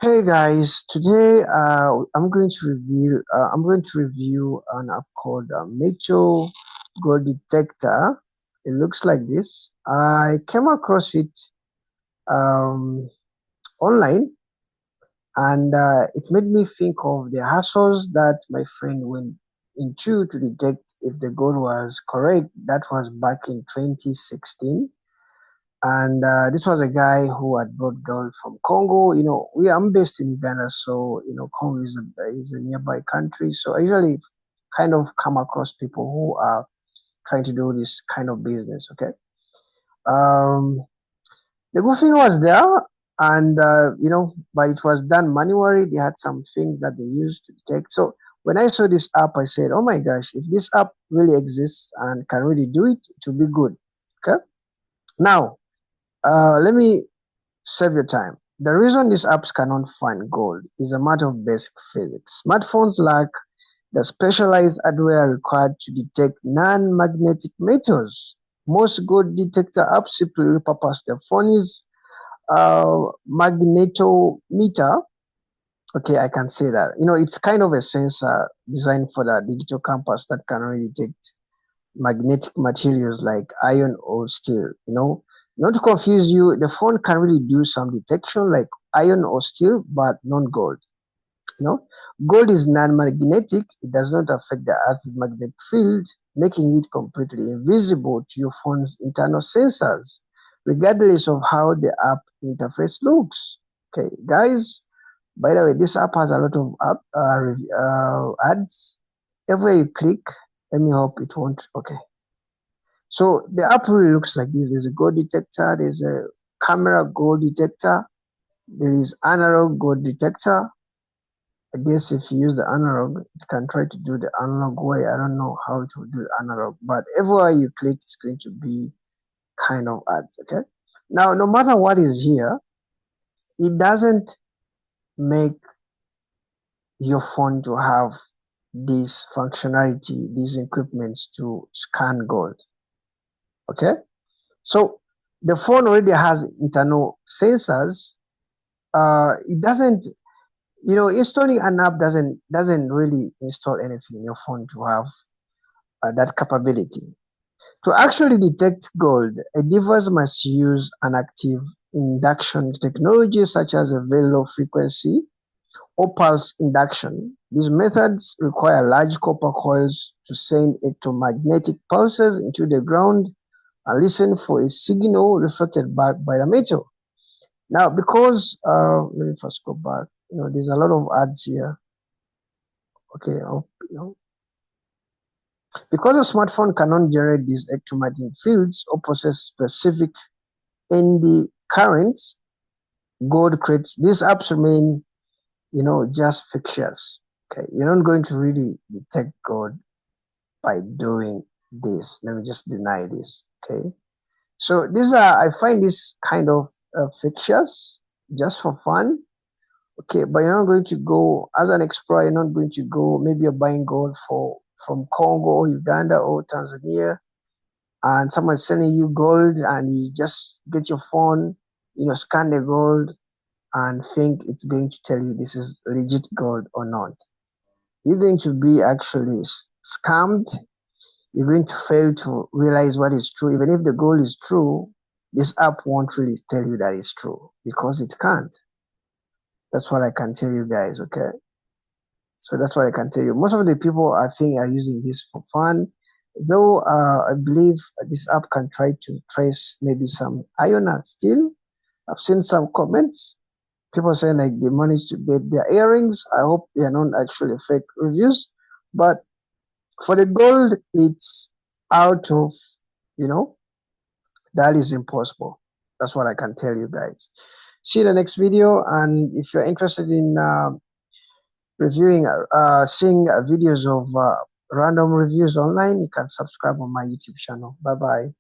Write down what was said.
Hey guys, today I'm going to review an app called Metal Gold Detector. It looks like this. I came across it um, online, and it made me think of the hassles that my friend went into to detect if the gold was correct. That was back in 2016. And this was a guy who had brought gold from Congo. I'm based in Uganda, so Congo is a nearby country. So I usually kind of come across people who are trying to do this kind of business. Okay. Um, the good thing was there, and but it was done manually. They had some things that they used to detect. So when I saw this app, I said, "Oh my gosh, if this app really exists and can really do it, it will be good." Okay. Now, let me save your time. The reason these apps cannot find gold is a matter of basic physics. Smartphones lack the specialized hardware required to detect non-magnetic metals. Most gold detector apps simply repurpose the phone's magnetometer. Okay, I can say that. It's kind of a sensor designed for the digital compass that can only detect magnetic materials like iron or steel. Not to confuse you, the phone can really do some detection like iron or steel, but not gold. You know, Gold is non-magnetic. It does not affect the Earth's magnetic field, making it completely invisible to your phone's internal sensors, regardless of how the app interface looks. Okay, guys. By the way, this app has a lot of ads. Everywhere you click, let me hope it won't. Okay. So the app really looks like this. There's a gold detector, there's a camera gold detector, there is analog gold detector. I guess if you use the analog, it can try to do the analog way. I don't know how to do analog, but everywhere you click, it's going to be kind of ads. Okay. Now, no matter what is here, it doesn't make your phone to have this functionality, these equipments to scan gold. Okay. So the phone already has internal sensors. It doesn't, installing an app doesn't really install anything in your phone to have that capability. To actually detect gold, a device must use an active induction technology such as a very low frequency or pulse induction. These methods require large copper coils to send electromagnetic pulses into the ground and listen for a signal reflected back by the metal. Now, because let me first go back. There's a lot of ads here. Okay, because a smartphone cannot generate these electromagnetic fields or process specific ND currents, gold creates these apps remain, just fictitious. Okay, you're not going to really detect gold by doing this. Let me just deny this. Okay, so these are I find this kind of fictitious, just for fun. Okay, but you're not going to go as an explorer. You're not going to go. Maybe you're buying gold from Congo or Uganda or Tanzania, and someone's sending you gold, and you just get your phone, scan the gold, and think it's going to tell you this is legit gold or not. You're going to be actually scammed. You're going to fail to realize what is true. Even if the gold is true, this app won't really tell you that it's true because it can't. That's what I can tell you guys, okay? So that's what I can tell you. Most of the people I think are using this for fun, though I believe this app can try to trace maybe some iron and steel. I've seen some comments, people saying like they managed to get their earrings. I hope they are not actually fake reviews. But for the gold, it's out of, you know, that is impossible. That's what I can tell you guys. See you in the next video. And if you're interested in seeing videos of random reviews online, you can subscribe on my YouTube channel. Bye bye.